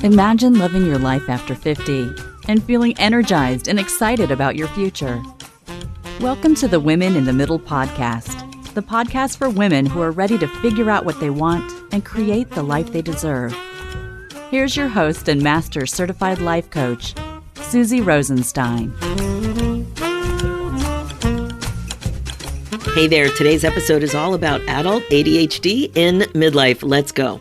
Imagine living your life after 50 and feeling energized and excited about your future. Welcome to the Women in the Middle podcast, the podcast for women who are ready to figure out what they want and create the life they deserve. Here's your host and Master Certified Life Coach, Susie Rosenstein. Hey there, today's episode is all about adult ADHD in midlife. Let's go.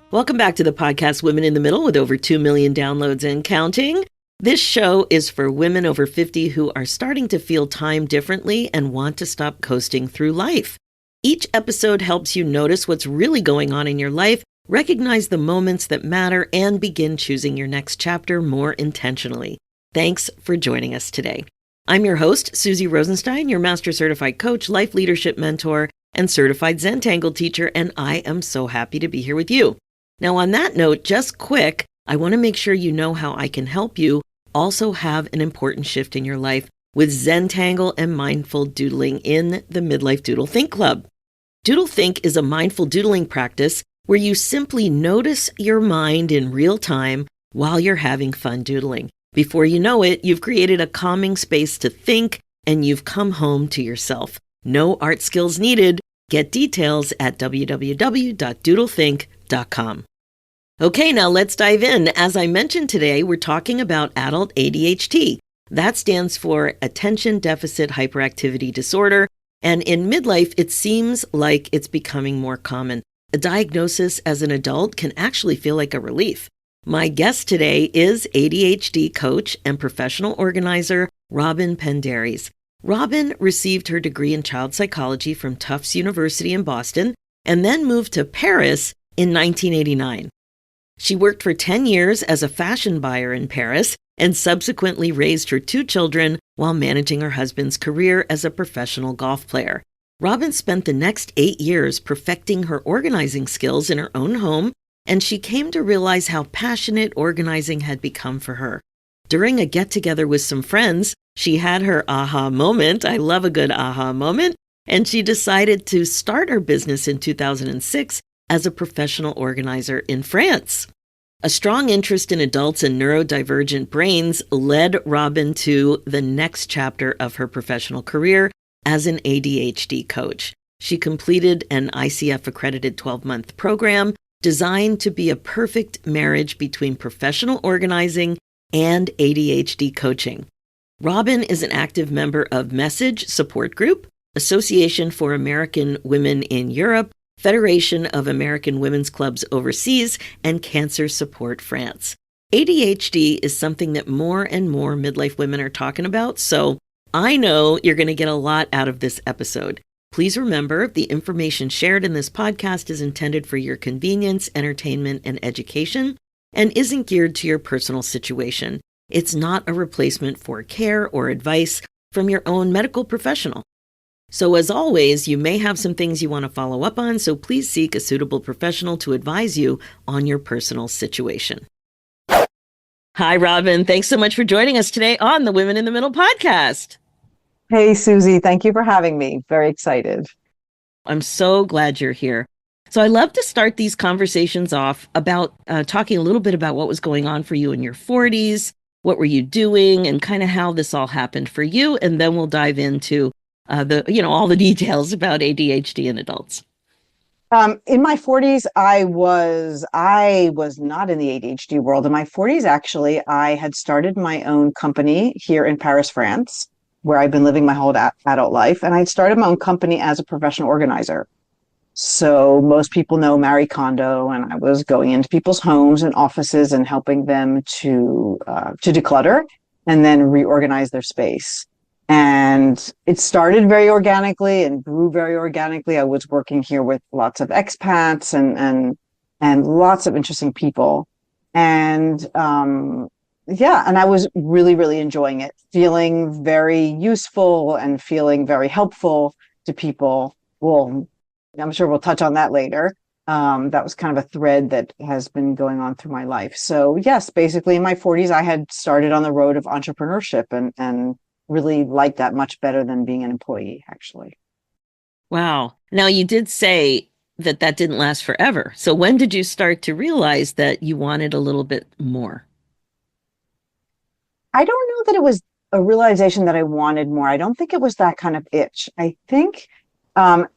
Welcome back to the podcast Women in the Middle with over 2 million downloads and counting. This show is for women over 50 who are starting to feel time differently and want to stop coasting through life. Each episode helps you notice what's really going on in your life, recognize the moments that matter, and begin choosing your next chapter more intentionally. Thanks for joining us today. I'm your host, Susie Rosenstein, your Master Certified Coach, Life Leadership Mentor, and Certified Zentangle Teacher, and I am so happy to be here with you. Now, on that note, just quick, I want to make sure you know how I can help you also have an important shift in your life with Zentangle and mindful doodling in the Midlife Doodle Think Club. Doodle Think is a mindful doodling practice where you simply notice your mind in real time while you're having fun doodling. Before you know it, you've created a calming space to think and you've come home to yourself. No art skills needed. Get details at www.doodlethink.com. Okay, now let's dive in. As I mentioned today, we're talking about adult ADHD. That stands for Attention Deficit Hyperactivity Disorder. And in midlife, it seems like it's becoming more common. A diagnosis as an adult can actually feel like a relief. My guest today is ADHD coach and professional organizer, Robynne Pendariès. Robynne received her degree in child psychology from Tufts University in Boston and then moved to Paris in 1989. She worked for 10 years as a fashion buyer in Paris and subsequently raised her 2 children while managing her husband's career as a professional golf player. Robynne spent the next 8 years perfecting her organizing skills in her own home, and she came to realize how passionate organizing had become for her. During a get-together with some friends, she had her aha moment. I love a good aha moment. And she decided to start her business in 2006 as a professional organizer in France. A strong interest in adults and neurodivergent brains led Robynne to the next chapter of her professional career as an ADHD coach. She completed an ICF-accredited 12-month program designed to be a perfect marriage between professional organizing and ADHD coaching. Robynne is an active member of Message Support Group, Association for American Women in Europe, Federation of American Women's Clubs Overseas, and Cancer Support France. ADHD is something that more and more midlife women are talking about, so I know you're going to get a lot out of this episode. Please remember, the information shared in this podcast is intended for your convenience, entertainment, and education, and isn't geared to your personal situation. It's not a replacement for care or advice from your own medical professional. So as always, you may have some things you want to follow up on, so please seek a suitable professional to advise you on your personal situation. Hi, Robynne. Thanks so much for joining us today on the Women in the Middle podcast. Hey, Susie, thank you for having me. Very excited. I'm so glad you're here. So I love to start these conversations off about talking a little bit about what was going on for you in your 40s, what were you doing, and kind of how this all happened for you. And then we'll dive into all the details about ADHD in adults. In my 40s, I was not in the ADHD world. In my 40s, actually, I had started my own company here in Paris, France, where I've been living my whole adult life. And I'd started my own company as a professional organizer. So most people know Marie Kondo, and I was going into people's homes and offices and helping them to declutter and then reorganize their space. And it started very organically and grew very organically. I was working here with lots of expats and lots of interesting people. And and I was really, really enjoying it, feeling very useful and feeling very helpful to people. Well, I'm sure we'll touch on that later. That was kind of a thread that has been going on through my life. So yes, basically in my 40s, I had started on the road of entrepreneurship and really liked that much better than being an employee, actually. Wow. Now, you did say that didn't last forever. So when did you start to realize that you wanted a little bit more? I don't know that it was a realization that I wanted more. I don't think it was that kind of itch. I think um,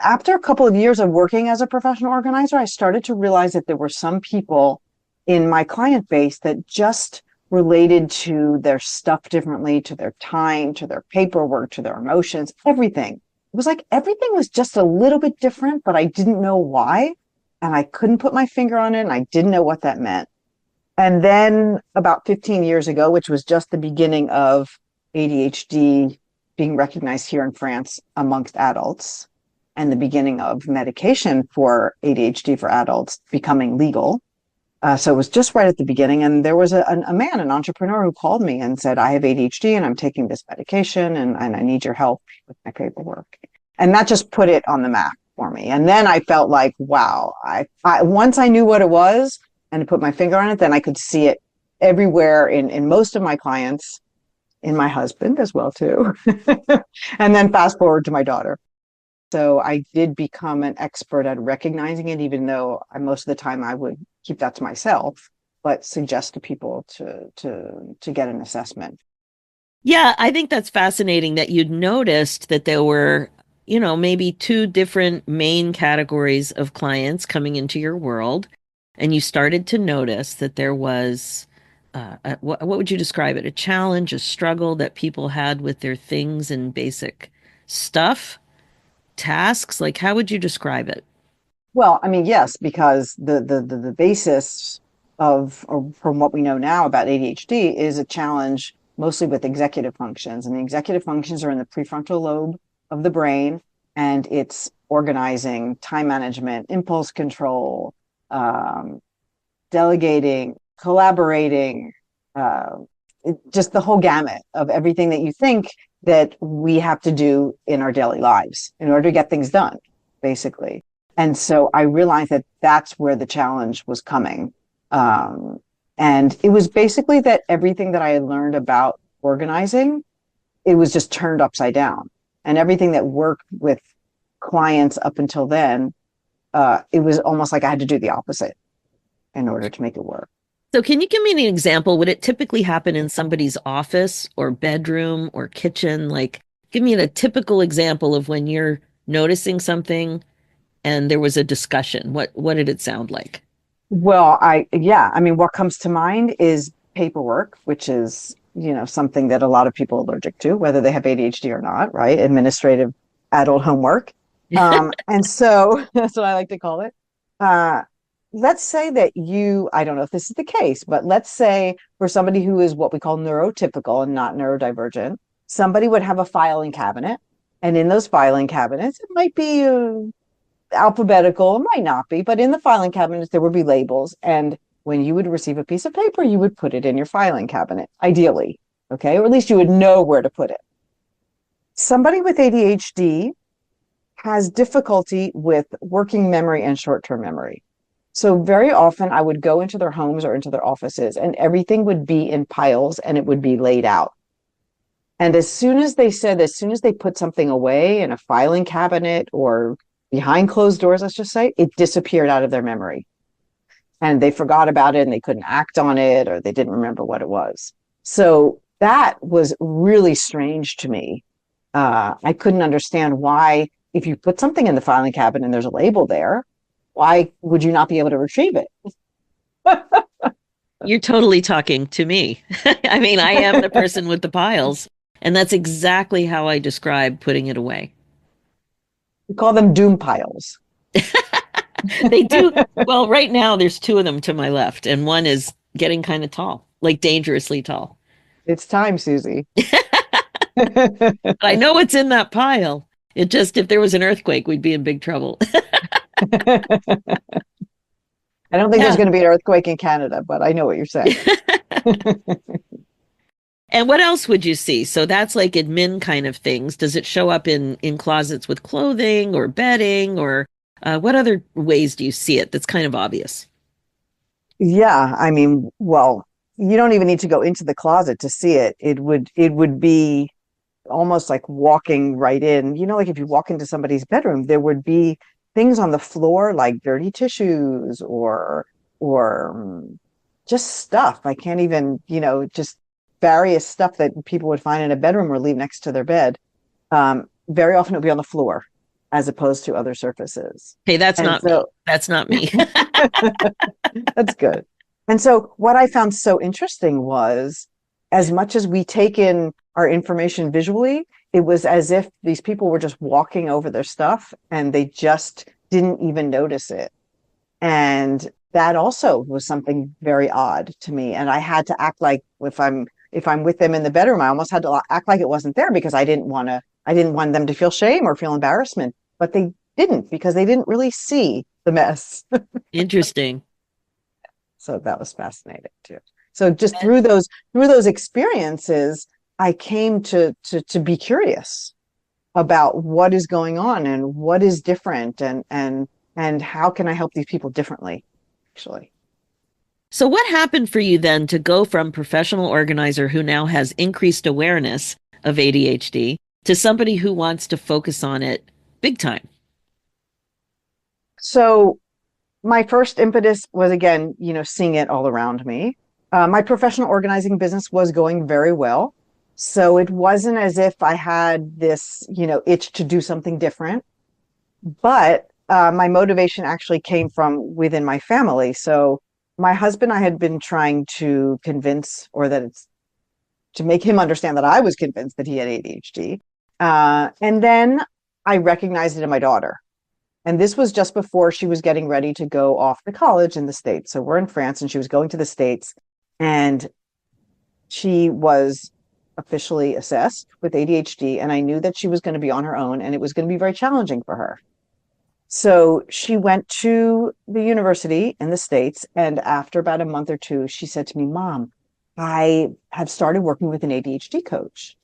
after a couple of years of working as a professional organizer, I started to realize that there were some people in my client base that just related to their stuff differently, to their time, to their paperwork, to their emotions, everything. It was like everything was just a little bit different, but I didn't know why. And I couldn't put my finger on it, and I didn't know what that meant. And then about 15 years ago, which was just the beginning of ADHD being recognized here in France amongst adults, and the beginning of medication for ADHD for adults becoming legal. So it was just right at the beginning. And there was a man, an entrepreneur, who called me and said, I have ADHD and I'm taking this medication and I need your help with my paperwork. And that just put it on the map for me. And then I felt like, wow, I once I knew what it was and put my finger on it, then I could see it everywhere in most of my clients, in my husband as well, too. And then fast forward to my daughter. So I did become an expert at recognizing it, even though most of the time I would keep that to myself, but suggest to people to get an assessment. Yeah, I think that's fascinating that you'd noticed that there were, maybe two different main categories of clients coming into your world. And you started to notice that there was, what would you describe it? A challenge, a struggle that people had with their things and basic stuff, tasks. Like, how would you describe it? Well, I mean, yes, because the basis of, or from what we know now about ADHD, is a challenge mostly with executive functions. And the executive functions are in the prefrontal lobe of the brain, and it's organizing, time management, impulse control, um, delegating, collaborating, uh, just the whole gamut of everything that you think that we have to do in our daily lives in order to get things done, basically. And so I realized that that's where the challenge was coming. And it was basically that everything that I had learned about organizing, it was just turned upside down. And everything that worked with clients up until then, it was almost like I had to do the opposite in order to make it work. So, can you give me an example? Would it typically happen in somebody's office or bedroom or kitchen? Like, give me a typical example of when you're noticing something and there was a discussion. What did it sound like? Well, I mean, what comes to mind is paperwork, which is, something that a lot of people are allergic to, whether they have ADHD or not, right? Administrative adult homework. And so that's what I like to call it. Uh, let's say that I don't know if this is the case, but let's say for somebody who is what we call neurotypical and not neurodivergent, somebody would have a filing cabinet. And in those filing cabinets, it might be alphabetical, it might not be, but in the filing cabinets, there would be labels. And when you would receive a piece of paper, you would put it in your filing cabinet, ideally. Okay. Or at least you would know where to put it. Somebody with ADHD has difficulty with working memory and short-term memory. So very often I would go into their homes or into their offices and everything would be in piles and it would be laid out. And as soon as they put something away in a filing cabinet or behind closed doors, let's just say, it disappeared out of their memory. And they forgot about it and they couldn't act on it or they didn't remember what it was. So that was really strange to me. I couldn't understand why, if you put something in the filing cabinet and there's a label there, why would you not be able to retrieve it? You're totally talking to me. I mean, I am the person with the piles, and that's exactly how I describe putting it away. We call them doom piles. They do. Well, right now there's two of them to my left, and one is getting kind of tall, like dangerously tall. It's time, Susie. I know what's in that pile. It just, if there was an earthquake, we'd be in big trouble. I don't think there's going to be an earthquake in Canada, but I know what you're saying. And what else would you see? So that's like admin kind of things. Does it show up in closets with clothing or bedding, or what other ways do you see it that's kind of obvious? Yeah, I mean, well, you don't even need to go into the closet to see it. It would be almost like walking right in. Like if you walk into somebody's bedroom, there would be things on the floor like dirty tissues or just stuff. I can't even, just various stuff that people would find in a bedroom or leave next to their bed. Very often it would be on the floor as opposed to other surfaces. Hey, that's And not me. so That's not me. that's good. And so what I found so interesting was as much as we take in our information visually, it was as if these people were just walking over their stuff and they just didn't even notice it. And that also was something very odd to me. And I had to act like if I'm with them in the bedroom, I almost had to act like it wasn't there because I didn't want them to feel shame or feel embarrassment, but they didn't because they didn't really see the mess. Interesting. So that was fascinating too. So just through those experiences, I came to be curious about what is going on and what is different and how can I help these people differently, actually. So what happened for you then to go from professional organizer who now has increased awareness of ADHD to somebody who wants to focus on it big time? So my first impetus was again, seeing it all around me. My professional organizing business was going very well. So it wasn't as if I had this, itch to do something different. But my motivation actually came from within my family. So my husband, I had been trying to convince, or that it's to make him understand that I was convinced that he had ADHD. And then I recognized it in my daughter. And this was just before she was getting ready to go off to college in the States. So we're in France and she was going to the States. And she was officially assessed with ADHD. And I knew that she was going to be on her own and it was going to be very challenging for her. So she went to the university in the States. And after about a month or two, she said to me, Mom, I have started working with an ADHD coach.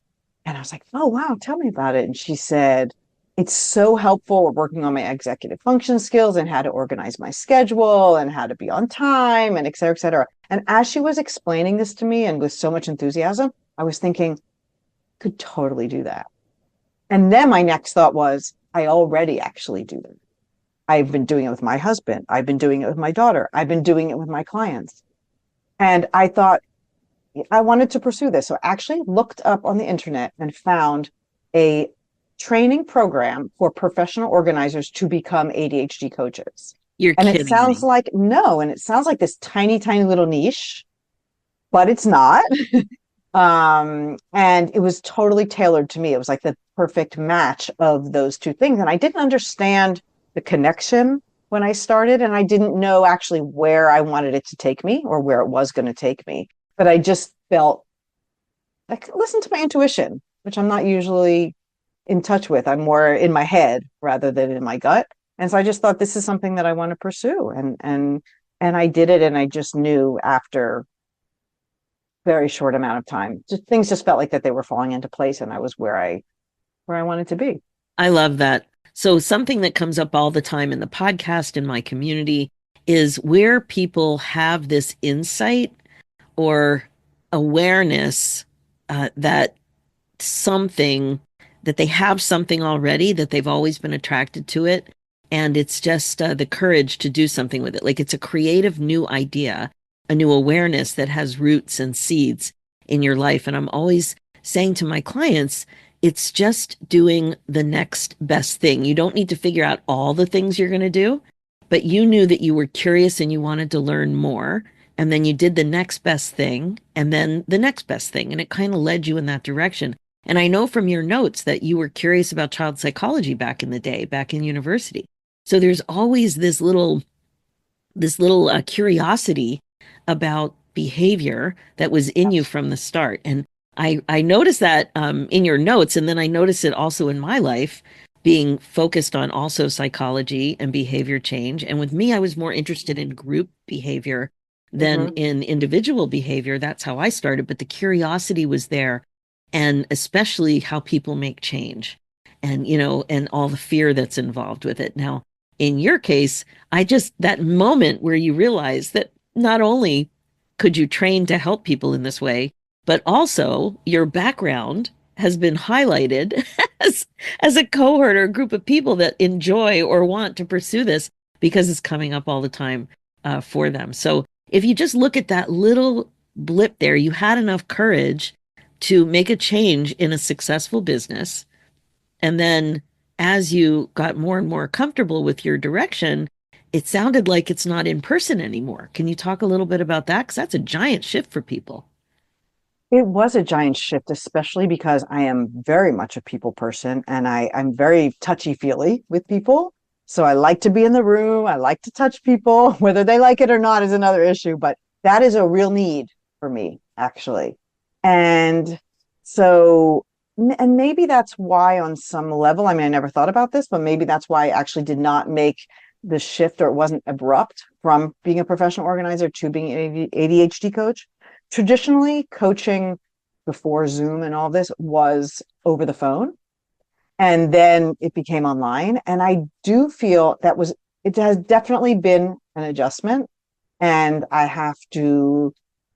And I was like, oh, wow, tell me about it. And she said, it's so helpful working on my executive function skills and how to organize my schedule and how to be on time and et cetera, et cetera. And as she was explaining this to me and with so much enthusiasm, I was thinking, could totally do that. And then my next thought was, I already actually do that. I've been doing it with my husband. I've been doing it with my daughter. I've been doing it with my clients. And I thought I wanted to pursue this. So I actually looked up on the internet and found a training program for professional organizers to become ADHD coaches. You're and kidding it sounds me. like no, and it sounds like this tiny, tiny little niche, but it's not. And it was totally tailored to me. It was like the perfect match of those two things. And I didn't understand the connection when I started, and I didn't know actually where I wanted it to take me or where it was going to take me. But I just felt like listen to my intuition, which I'm not usually in touch with. I'm more in my head rather than in my gut. And so I just thought this is something that I want to pursue. And I did it, and I just knew after very short amount of time, things just felt like that they were falling into place, and I was where I wanted to be. I love that. So something that comes up all the time in the podcast in my community is where people have this insight or awareness that something that they have something already, that they've always been attracted to it. And it's just the courage to do something with it. Like it's a creative new idea, a new awareness that has roots and seeds in your life. And I'm always saying to my clients, it's just doing the next best thing. You don't need to figure out all the things you're going to do, but you knew that you were curious and you wanted to learn more. And then you did the next best thing and then the next best thing. And it kind of led you in that direction. And I know from your notes that you were curious about child psychology back in the day, back in university. So there's always this little curiosity about behavior that was in you from the start. And I noticed that in your notes, and then I noticed it also in my life, being focused on also psychology and behavior change. And with me, I was more interested in group behavior than in individual behavior. That's how I started. But the curiosity was there, and especially how people make change and, and all the fear that's involved with it. Now, in your case, that moment where you realize that not only could you train to help people in this way, but also your background has been highlighted as a cohort or a group of people that enjoy or want to pursue this because it's coming up all the time for them. So if you just look at that little blip there, you had enough courage to make a change in a successful business. And then as you got more and more comfortable with your direction, it sounded like it's not in person anymore. Can you talk a little bit about that? Because that's a giant shift for people. It was a giant shift, especially because I am very much a people person and I'm very touchy-feely with people. So I like to be in the room. I like to touch people. Whether they like it or not is another issue, but that is a real need for me, actually. And so, and maybe that's why on some level, I mean, I never thought about this, but maybe that's why I actually did not make the shift, or it wasn't abrupt from being a professional organizer to being an ADHD coach. Traditionally, coaching before Zoom and all this was over the phone, and then it became online. And I do feel it has definitely been an adjustment. And I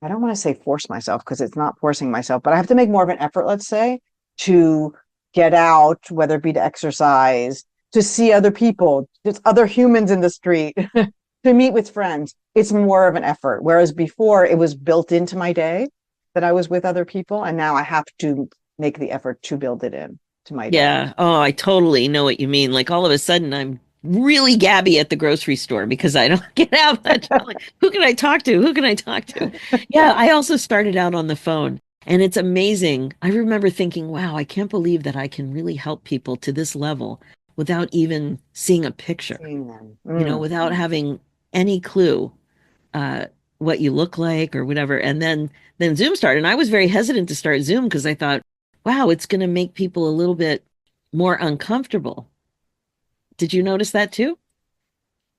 don't want to say force myself because it's not forcing myself, but I have to make more of an effort, let's say, to get out, whether it be to exercise, to see other people, just other humans in the street, to meet with friends. It's more of an effort. Whereas before it was built into my day that I was with other people. And now I have to make the effort to build it in to my day. Yeah. Oh, I totally know what you mean. Like all of a sudden, I'm really gabby at the grocery store because I don't get out much. I'm like, who can I talk to? Who can I talk to? Yeah. I also started out on the phone, and it's amazing. I remember thinking, wow, I can't believe that I can really help people to this level without even seeing a picture, Seeing them. without having any clue uh, what you look like or whatever. And then Zoom started, and I was very hesitant to start Zoom because I thought, wow, it's going to make people a little bit more uncomfortable. Did you notice that too?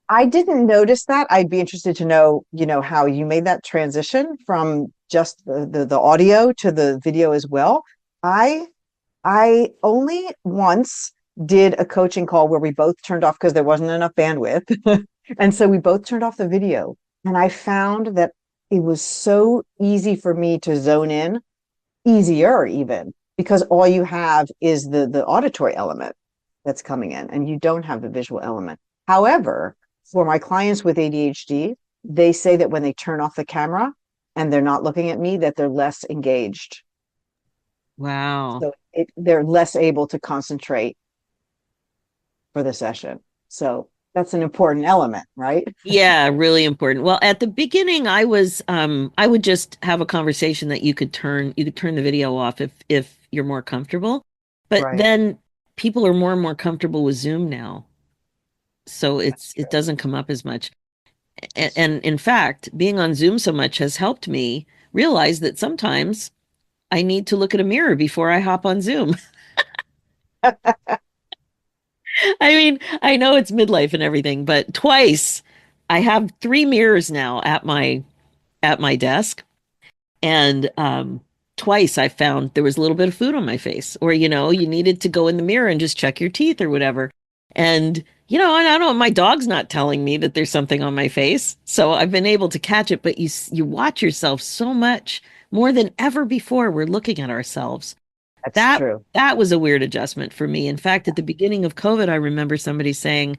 I didn't notice that. I'd be interested to know, how you made that transition from just the audio to the video as well. I I only once did a coaching call where we both turned off because there wasn't enough bandwidth. And so we both turned off the video. And I found that it was so easy for me to zone in, easier even, because all you have is the auditory element that's coming in and you don't have the visual element. However, for my clients with ADHD, they say that when they turn off the camera and they're not looking at me, that they're less engaged. Wow. So they're less able to concentrate for the session. So that's an important element, right? Yeah, really important. Well, at the beginning I would just have a conversation that you could turn the video off if you're more comfortable. But Right. then people are more and more comfortable with Zoom now. So That's it true. doesn't come up as much. And in fact, being on Zoom so much has helped me realize that sometimes I need to look at a mirror before I hop on Zoom. I mean, I know it's midlife and everything, but twice I have three mirrors now at my desk, and twice I found there was a little bit of food on my face, or you needed to go in the mirror and just check your teeth or whatever. And and I don't know, my dog's not telling me that there's something on my face, so I've been able to catch it. But you watch yourself so much more than ever before. We're looking at ourselves. That's That true. that was a weird adjustment for me. In fact, at the beginning of COVID, I remember somebody saying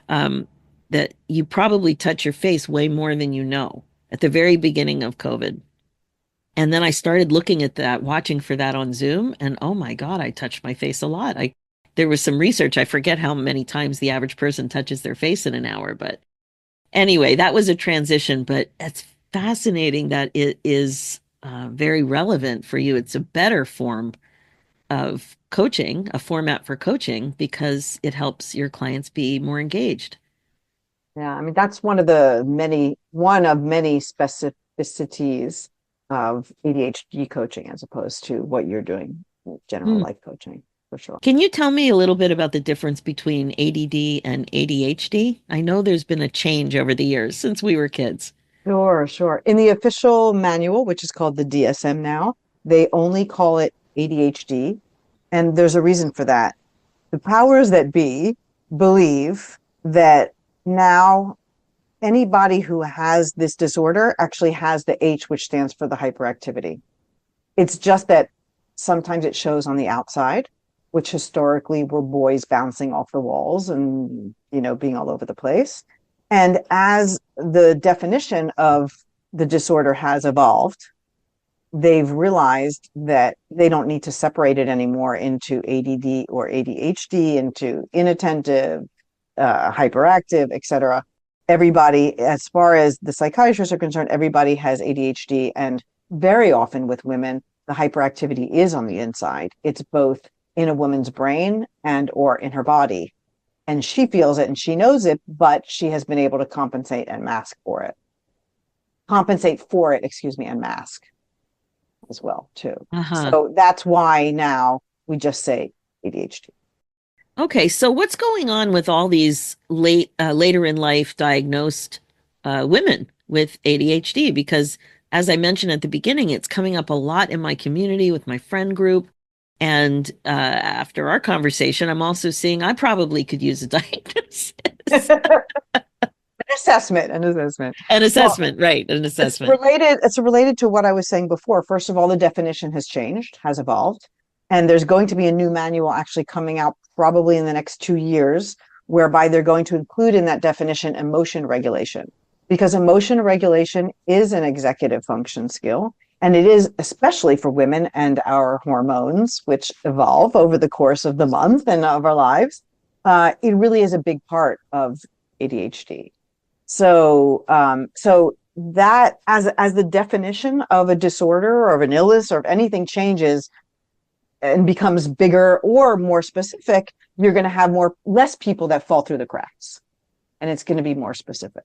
um, that you probably touch your face way more than you know at the very beginning of COVID. And then I started looking at that, watching for that on Zoom, and oh my God, I touched my face a lot. There was some research. I forget how many times the average person touches their face in an hour, but anyway, that was a transition. But it's fascinating that it is very relevant for you. It's a better form of coaching, a format for coaching, because it helps your clients be more engaged. Yeah, I mean that's one of many specificities of ADHD coaching as opposed to what you're doing, general Hmm. life coaching, for sure. Can you tell me a little bit about the difference between ADD and ADHD? I know there's been a change over the years since we were kids. Sure, sure. In the official manual, which is called the DSM now, they only call it ADHD, and there's a reason for that. The powers that be believe that now anybody who has this disorder actually has the H, which stands for the hyperactivity. It's just that Sometimes it shows on the outside, which historically were boys bouncing off the walls and, being all over the place. And as the definition of the disorder has evolved, they've realized that they don't need to separate it anymore into ADD or ADHD, into inattentive, hyperactive, etc. Everybody, as far as the psychiatrists are concerned, everybody has ADHD. And very often with women, the hyperactivity is on the inside. It's both in a woman's brain and or in her body. And she feels it and she knows it, but she has been able to compensate and mask for it. And mask as well, too. Uh-huh. So that's why now we just say ADHD. Okay, so what's going on with all these later in life diagnosed women with ADHD? Because as I mentioned at the beginning, it's coming up a lot in my community with my friend group. And after our conversation, I'm also seeing I probably could use a diagnosis. An assessment. An assessment, well, right, an assessment. It's related to what I was saying before. First of all, the definition has changed, has evolved. And there's going to be a new manual actually coming out probably in the next 2 years, whereby they're going to include in that definition emotion regulation. Because emotion regulation is an executive function skill. And it is especially for women and our hormones, which evolve over the course of the month and of our lives. It really is a big part of ADHD. So that as the definition of a disorder or of an illness or of anything changes and becomes bigger or more specific, you're going to have less people that fall through the cracks, and it's going to be more specific.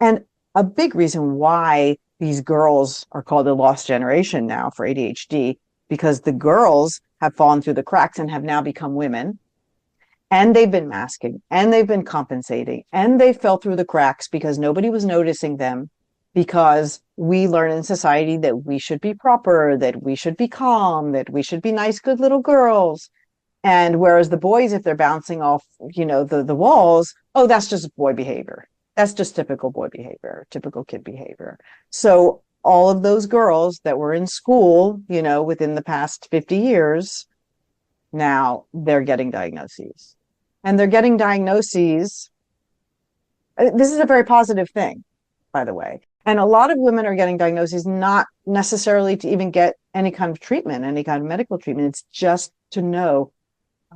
And a big reason why these girls are called the lost generation now for ADHD, because the girls have fallen through the cracks and have now become women. And they've been masking and they've been compensating and they fell through the cracks because nobody was noticing them, because we learn in society that we should be proper, that we should be calm, that we should be nice, good little girls. And whereas the boys, if they're bouncing off, the walls, oh, that's just boy behavior. That's just typical boy behavior, typical kid behavior. So all of those girls that were in school, within the past 50 years, now they're getting diagnoses. And they're getting diagnoses. This is a very positive thing, by the way. And a lot of women are getting diagnoses not necessarily to even get any kind of treatment, any kind of medical treatment. It's just to know,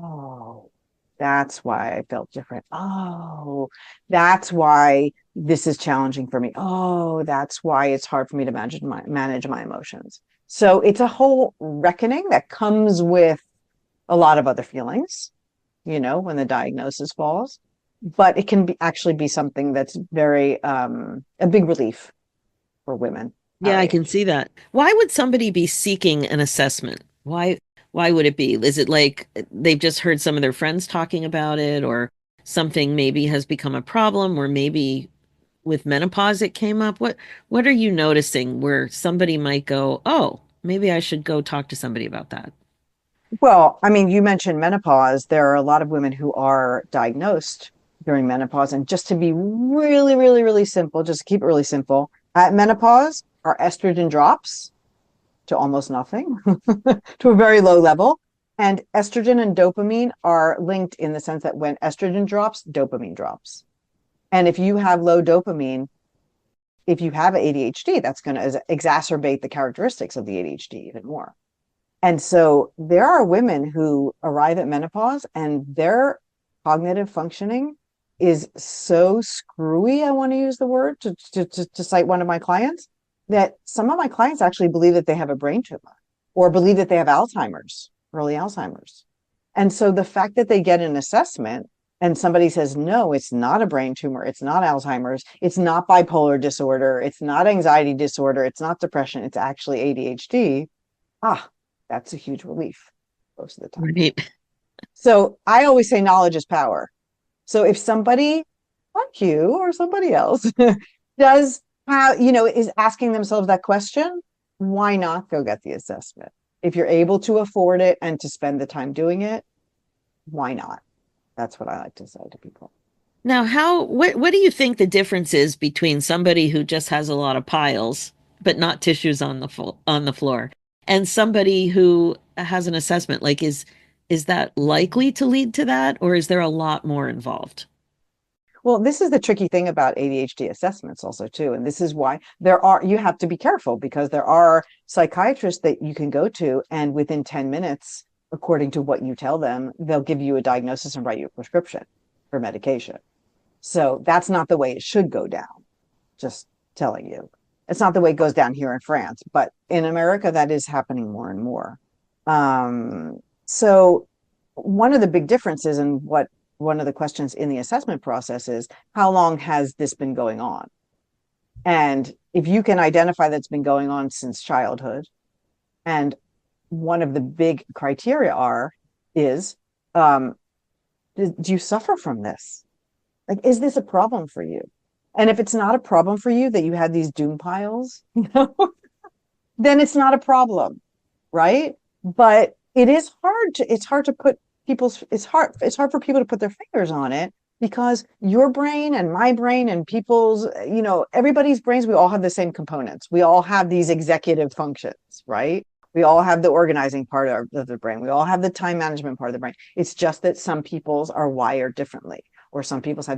oh, that's why I felt different. Oh, that's why this is challenging for me. Oh, that's why it's hard for me to manage my emotions. So it's a whole reckoning that comes with a lot of other feelings, when the diagnosis falls, but it can actually be something that's very, a big relief for women. Yeah, I can see that. Why would somebody be seeking an assessment? Why would it be? Is it like they've just heard some of their friends talking about it, or something maybe has become a problem, or maybe with menopause it came up? What are you noticing where somebody might go, oh, maybe I should go talk to somebody about that? Well, I mean, you mentioned menopause. There are a lot of women who are diagnosed during menopause. And just to be really, really, really simple, just keep it really simple. At menopause, our estrogen drops to almost nothing, to a very low level. And estrogen and dopamine are linked in the sense that when estrogen drops, dopamine drops. And if you have low dopamine, if you have ADHD, that's going to exacerbate the characteristics of the ADHD even more. And so there are women who arrive at menopause and their cognitive functioning is so screwy, I want to use the word to cite one of my clients, that some of my clients actually believe that they have a brain tumor or believe that they have Alzheimer's, early Alzheimer's. And so the fact that they get an assessment and somebody says, no, it's not a brain tumor, it's not Alzheimer's, it's not bipolar disorder, it's not anxiety disorder, it's not depression, it's actually ADHD, that's a huge relief most of the time. Right. So I always say knowledge is power. So if somebody like you or somebody else does have, is asking themselves that question, why not go get the assessment? If you're able to afford it and to spend the time doing it, why not? That's what I like to say to people. Now, what do you think the difference is between somebody who just has a lot of piles, but not tissues on the floor, and somebody who has an assessment, like is that likely to lead to that, or is there a lot more involved? Well, this is the tricky thing about ADHD assessments also too. And this is why you have to be careful because there are psychiatrists that you can go to and within 10 minutes, according to what you tell them, they'll give you a diagnosis and write you a prescription for medication. So that's not the way it should go down. Just telling you. It's not the way it goes down here in France, but in America, that is happening more and more. So one of the big differences in what one of the questions in the assessment process is, how long has this been going on? And if you can identify that's been going on since childhood, and one of the big criteria is, do you suffer from this? Like, is this a problem for you? And if it's not a problem for you that you had these doom piles, then it's not a problem, right? But it's hard to put it's hard for people to put their fingers on it because your brain and my brain and people's, everybody's brains, we all have the same components. We all have these executive functions, right? We all have the organizing part of the brain. We all have the time management part of the brain. It's just that some people's are wired differently, or some people's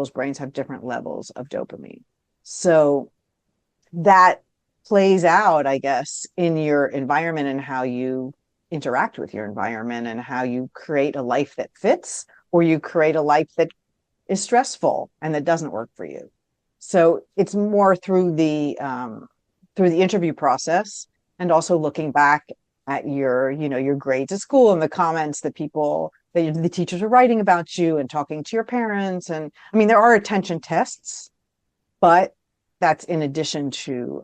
brains have different levels of dopamine. So that plays out, I guess, in your environment and how you interact with your environment and how you create a life that fits, or you create a life that is stressful and that doesn't work for you. So it's more through the interview process, and also looking back at your grades at school and the comments that the teachers are writing about you and talking to your parents. And I mean, there are attention tests, but that's in addition to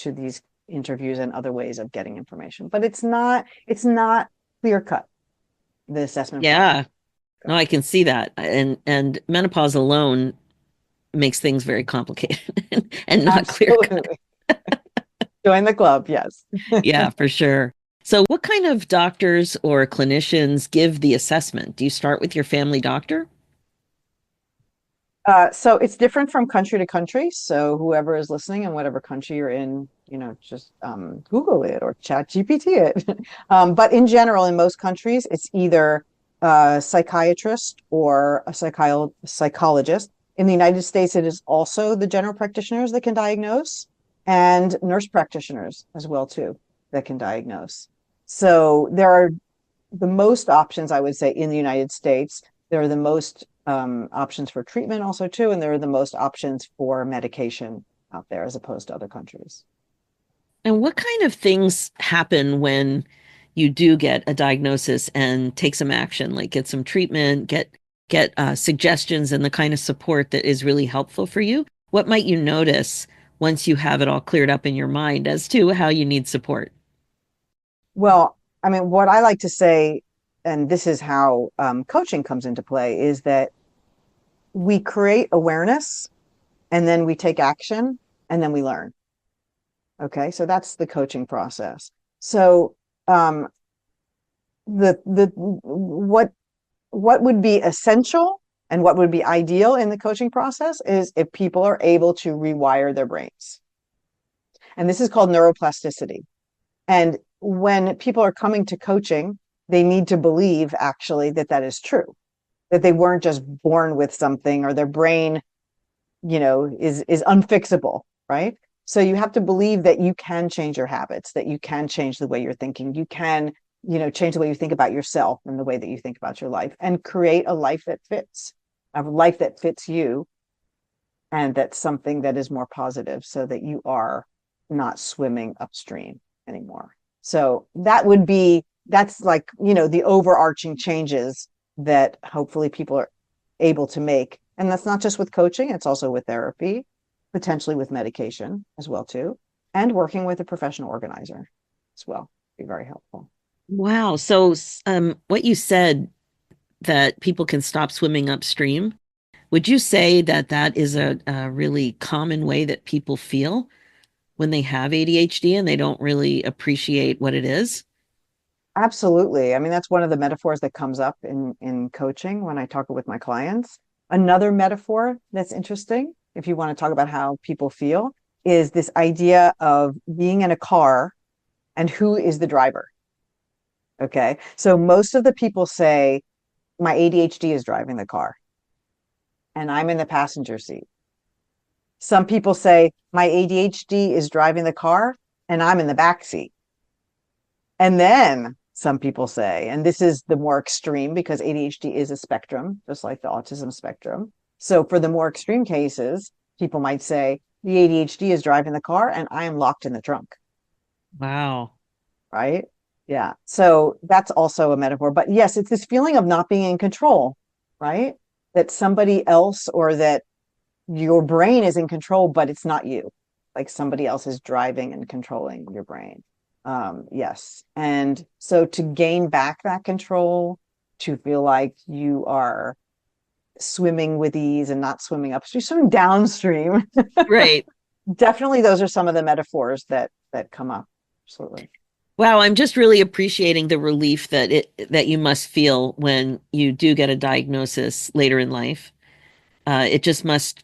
these interviews and other ways of getting information. But it's not clear cut, the assessment Yeah. No, I can see that. And menopause alone makes things very complicated and not clear cut. Join the club, yes. Yeah, for sure. So what kind of doctors or clinicians give the assessment? Do you start with your family doctor? So it's different from country to country. So whoever is listening in whatever country you're in, just Google it or chat GPT it. But in general, in most countries, it's either a psychiatrist or a psychologist. In the United States, it is also the general practitioners that can diagnose, and nurse practitioners as well too that can diagnose. So there are the most options, I would say, in the United States. There are the most options for treatment also too, and there are the most options for medication out there as opposed to other countries. And what kind of things happen when you do get a diagnosis and take some action, like get some treatment, get suggestions and the kind of support that is really helpful for you? What might you notice once you have it all cleared up in your mind as to how you need support? Well, I mean, what I like to say, and this is how coaching comes into play, is that we create awareness and then we take action and then we learn. Okay, so that's the coaching process. So what would be essential and what would be ideal in the coaching process is if people are able to rewire their brains. And this is called neuroplasticity. And when people are coming to coaching, they need to believe actually that is true, that they weren't just born with something, or their brain, is unfixable, right? So you have to believe that you can change your habits, that you can change the way you're thinking. You can, change the way you think about yourself and the way that you think about your life, and create a life that fits you. And that's something that is more positive, so that you are not swimming upstream anymore. So that's like, the overarching changes that hopefully people are able to make. And that's not just with coaching, it's also with therapy, potentially with medication as well too, and working with a professional organizer as well. Be very helpful. Wow. So what you said, that people can stop swimming upstream, would you say that is a really common way that people feel when they have ADHD and they don't really appreciate what it is? Absolutely. I mean, that's one of the metaphors that comes up in coaching when I talk with my clients. Another metaphor that's interesting, if you want to talk about how people feel, is this idea of being in a car and who is the driver. Okay. So most of the people say, my ADHD is driving the car and I'm in the passenger seat. Some people say, my ADHD is driving the car and I'm in the back seat. And then some people say, and this is the more extreme because ADHD is a spectrum, just like the autism spectrum. So for the more extreme cases, people might say, the ADHD is driving the car and I am locked in the trunk. Wow. Right? Yeah. So that's also a metaphor. But yes, it's this feeling of not being in control, right? That somebody else or that your brain is in control, but it's not you. Like somebody else is driving and controlling your brain. Yes. And so to gain back that control, to feel like you are swimming with ease and not swimming upstream, swimming downstream. Right. Definitely those are some of the metaphors that come up. Absolutely. Wow, I'm just really appreciating the relief that you must feel when you do get a diagnosis later in life. It just must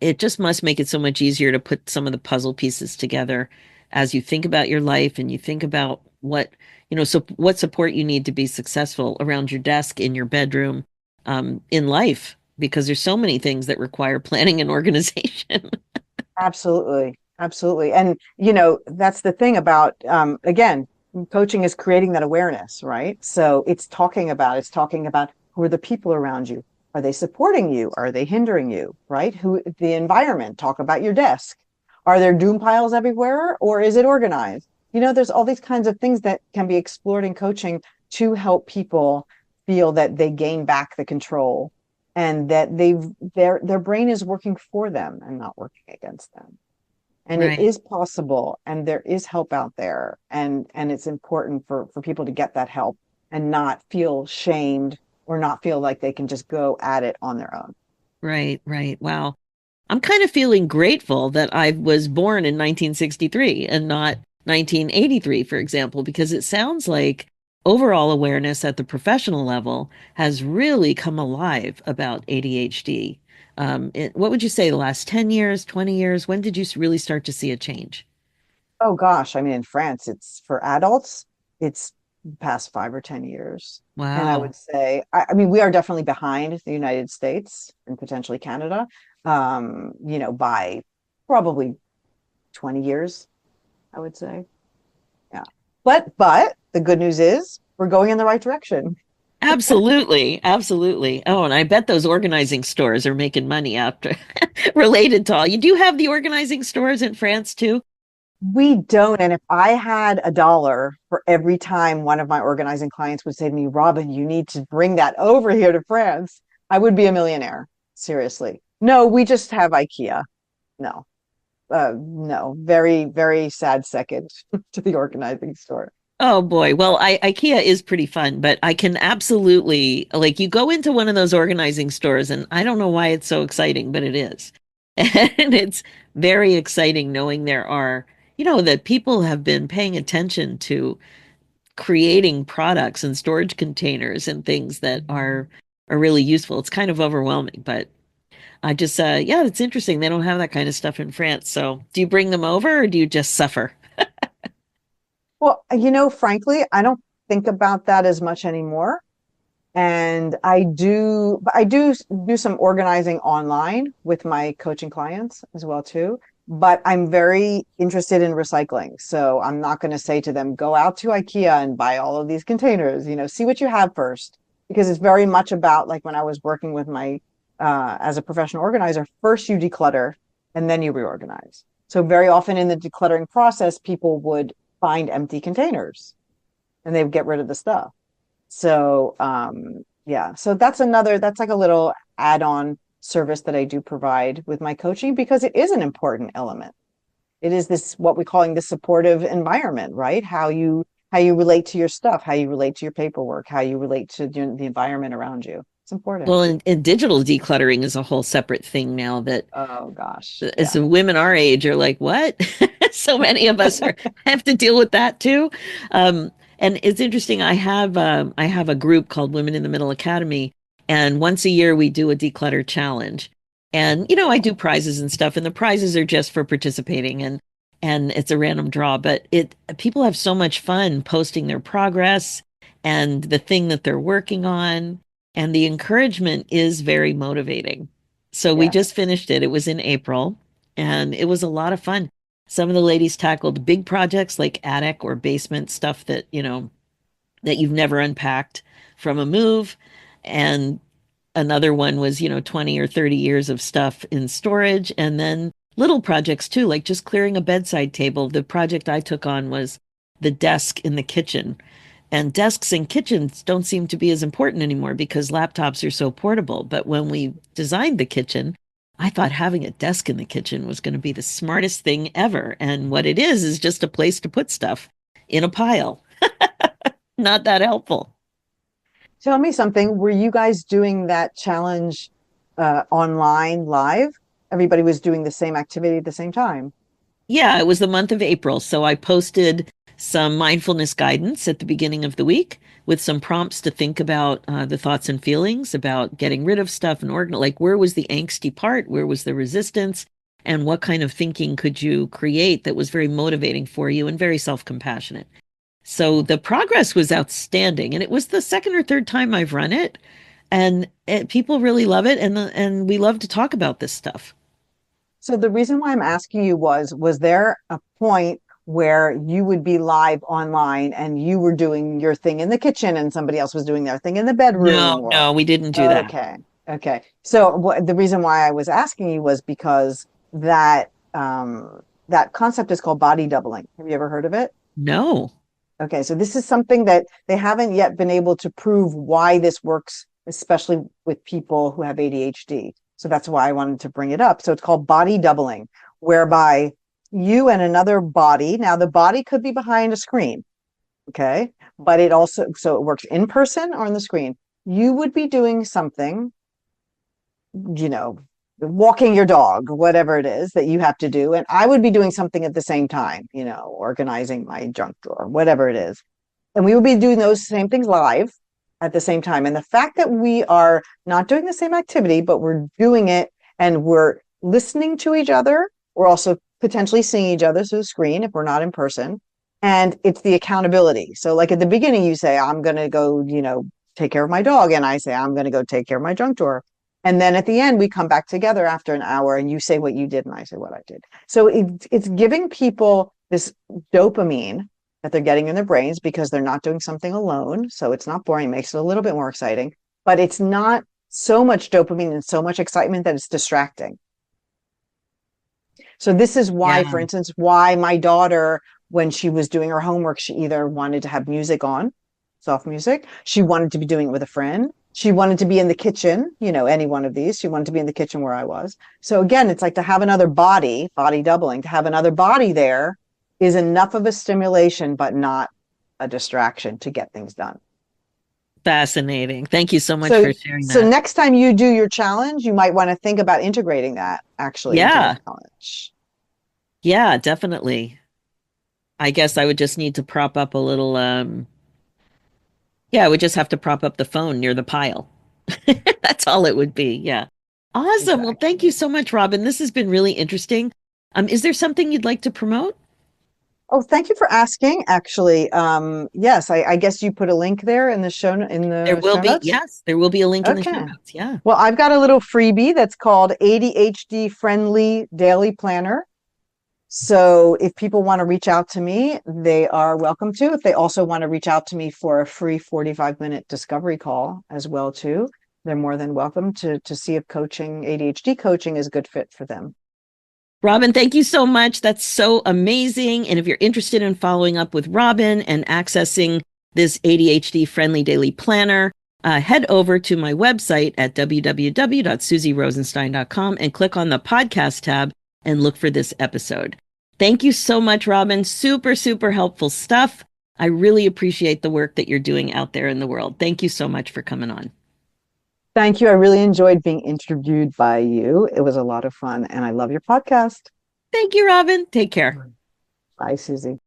make it so much easier to put some of the puzzle pieces together as you think about your life and you think about what support you need to be successful around your desk, in your bedroom, in life, because there's so many things that require planning and organization. Absolutely. Absolutely. And, that's the thing about, again, coaching is creating that awareness, right? So it's talking about who are the people around you? Are they supporting you? Are they hindering you? Right? The environment, talk about your desk. Are there doom piles everywhere or is it organized? There's all these kinds of things that can be explored in coaching to help people feel that they gain back the control and that their brain is working for them and not working against them. And it Right. is possible and there is help out there, and it's important for people to get that help and not feel shamed or not feel like they can just go at it on their own. Right, right. Wow. I'm kind of feeling grateful that I was born in 1963 and not 1983, for example, because it sounds like overall awareness at the professional level has really come alive about ADHD. What would you say, the last 10 years, 20 years? When did you really start to see a change? Oh gosh, I mean, in France, it's for adults, it's the past 5 or 10 years. And I Wow. would say, I mean, we are definitely behind the United States and potentially Canada, by probably 20 years, I would say. Yeah. But the good news is we're going in the right direction. Absolutely, absolutely. Oh, and I bet those organizing stores are making money after related to all. You do have the organizing stores in France too? We don't. And if I had a dollar for every time one of my organizing clients would say to me, Robynne, you need to bring that over here to France, I would be a millionaire. Seriously. No, we just have IKEA. No, no, very, very sad second to the organizing store. Oh boy. Well, IKEA is pretty fun, but I can absolutely, like, you go into one of those organizing stores and I don't know why it's so exciting, but it is. And it's very exciting knowing that people have been paying attention to creating products and storage containers and things that are really useful. It's kind of overwhelming, but I just yeah, it's interesting. They don't have that kind of stuff in France. So, do you bring them over or do you just suffer? Well, frankly, I don't think about that as much anymore. And I do some organizing online with my coaching clients as well too. But I'm very interested in recycling. So I'm not going to say to them, go out to IKEA and buy all of these containers, see what you have first. Because it's very much about like when I was working with my as a professional organizer, first you declutter and then you reorganize. So very often in the decluttering process, people would find empty containers and they would get rid of the stuff. So yeah, so that's like a little add-on service that I do provide with my coaching because it is an important element. It is this what we're calling the supportive environment, right? How you relate to your stuff, how you relate to your paperwork, how you relate to the environment around you. It's important. Well, and digital decluttering is a whole separate thing now that Oh gosh. as Yeah. the women our age are like, what? So many of us have to deal with that too. And it's interesting. I have a group called Women in the Middle Academy, and once a year we do a declutter challenge. And I do prizes and stuff, and the prizes are just for participating, and it's a random draw. But it people have so much fun posting their progress and the thing that they're working on. And the encouragement is very motivating. So we Yeah. just finished it. It was in April, and it was a lot of fun. Some of the ladies tackled big projects like attic or basement stuff that, that you've never unpacked from a move. And another one was, 20 or 30 years of stuff in storage. And then little projects too, like just clearing a bedside table. The project I took on was the desk in the kitchen. And desks in kitchens don't seem to be as important anymore because laptops are so portable. But when we designed the kitchen, I thought having a desk in the kitchen was going to be the smartest thing ever. And what it is just a place to put stuff in a pile. Not that helpful. Tell me something. Were you guys doing that challenge online live? Everybody was doing the same activity at the same time. Yeah, it was the month of April. So I posted some mindfulness guidance at the beginning of the week with some prompts to think about the thoughts and feelings about getting rid of stuff and like where was the angsty part? Where was the resistance? And what kind of thinking could you create that was very motivating for you and very self-compassionate? So the progress was outstanding. And it was the second or third time I've run it. And people really love it. And we love to talk about this stuff. So the reason why I'm asking you was there a point where you would be live online and you were doing your thing in the kitchen and somebody else was doing their thing in the bedroom? No, we didn't do that. Okay. So the reason why I was asking you was because that concept is called body doubling. Have you ever heard of it? No. Okay, so this is something that they haven't yet been able to prove why this works, especially with people who have ADHD. So that's why I wanted to bring it up. So it's called body doubling, whereby you and another body, now the body could be behind a screen, okay? But it works in person or on the screen. You would be doing something, walking your dog, whatever it is that you have to do. And I would be doing something at the same time, organizing my junk drawer, whatever it is. And we would be doing those same things live at the same time. And the fact that we are not doing the same activity, but we're doing it and we're listening to each other, we're also potentially seeing each other through the screen if we're not in person. And it's the accountability. So like at the beginning, you say, I'm going to go, take care of my dog. And I say, I'm going to go take care of my junk drawer. And then at the end, we come back together after an hour and you say what you did and I say what I did. So it's giving people this dopamine that they're getting in their brains because they're not doing something alone. So it's not boring, it makes it a little bit more exciting, but it's not so much dopamine and so much excitement that it's distracting. So this is why, for instance, why my daughter, when she was doing her homework, she either wanted to have music on, soft music. She wanted to be doing it with a friend. She wanted to be in the kitchen, any one of these. She wanted to be in the kitchen where I was. So again, it's like to have another body doubling, to have another body there is enough of a stimulation, but not a distraction to get things done. Fascinating. Thank you so much for sharing that. So next time you do your challenge, you might want to think about integrating that actually into the challenge. Yeah, definitely. I guess I would just need to prop up a little, I would just have to prop up the phone near the pile. That's all it would be. Yeah. Awesome. Exactly. Well, thank you so much, Robynne. This has been really interesting. Is there something you'd like to promote? Oh, thank you for asking. Actually, yes, I guess you put a link there in the show There will be. Yes, there will be a link in the show notes. Yeah. Well, I've got a little freebie that's called ADHD Friendly Daily Planner. So if people want to reach out to me, they are welcome to. If they also want to reach out to me for a free 45-minute discovery call as well too, they're more than welcome to see if ADHD coaching is a good fit for them. Robynne, thank you so much. That's so amazing. And if you're interested in following up with Robynne and accessing this ADHD friendly daily planner, head over to my website at www.susierosenstein.com and click on the podcast tab and look for this episode. Thank you so much, Robynne. Super, super helpful stuff. I really appreciate the work that you're doing out there in the world. Thank you so much for coming on. Thank you. I really enjoyed being interviewed by you. It was a lot of fun, and I love your podcast. Thank you, Robynne. Take care. Bye, Susie.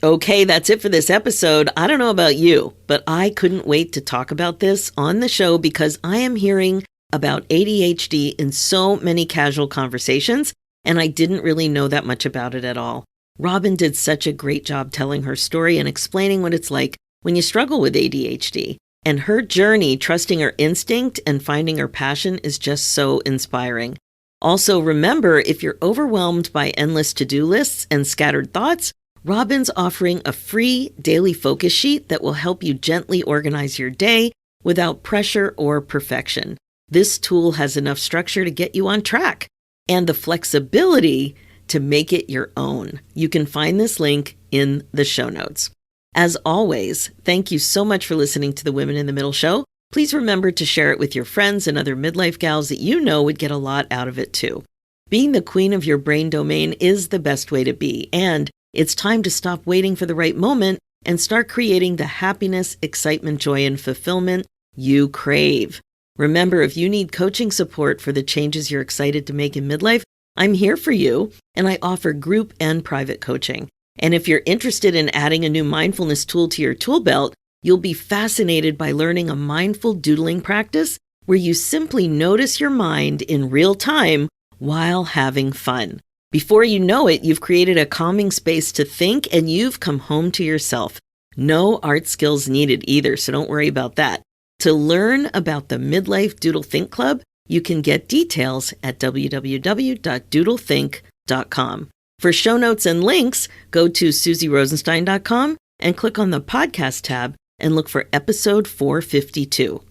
Okay, that's it for this episode. I don't know about you, but I couldn't wait to talk about this on the show because I am hearing about ADHD in so many casual conversations, and I didn't really know that much about it at all. Robynne did such a great job telling her story and explaining what it's like when you struggle with ADHD. And her journey, trusting her instinct and finding her passion, is just so inspiring. Also, remember, if you're overwhelmed by endless to-do lists and scattered thoughts, Robynne's offering a free daily focus sheet that will help you gently organize your day without pressure or perfection. This tool has enough structure to get you on track and the flexibility to make it your own. You can find this link in the show notes. As always, thank you so much for listening to the Women in the Middle show. Please remember to share it with your friends and other midlife gals that you know would get a lot out of it too. Being the queen of your brain domain is the best way to be, and it's time to stop waiting for the right moment and start creating the happiness, excitement, joy, and fulfillment you crave. Remember, if you need coaching support for the changes you're excited to make in midlife, I'm here for you, and I offer group and private coaching. And if you're interested in adding a new mindfulness tool to your tool belt, you'll be fascinated by learning a mindful doodling practice where you simply notice your mind in real time while having fun. Before you know it, you've created a calming space to think and you've come home to yourself. No art skills needed either, so don't worry about that. To learn about the Midlife Doodle Think Club, you can get details at www.doodlethink.com. For show notes and links, go to susierosenstein.com and click on the podcast tab and look for episode 452.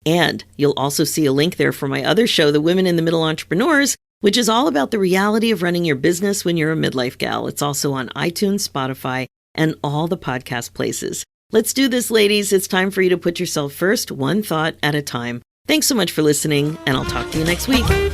And you'll also see a link there for my other show, The Women in the Middle Entrepreneurs, which is all about the reality of running your business when you're a midlife gal. It's also on iTunes, Spotify, and all the podcast places. Let's do this, ladies. It's time for you to put yourself first, one thought at a time. Thanks so much for listening, and I'll talk to you next week.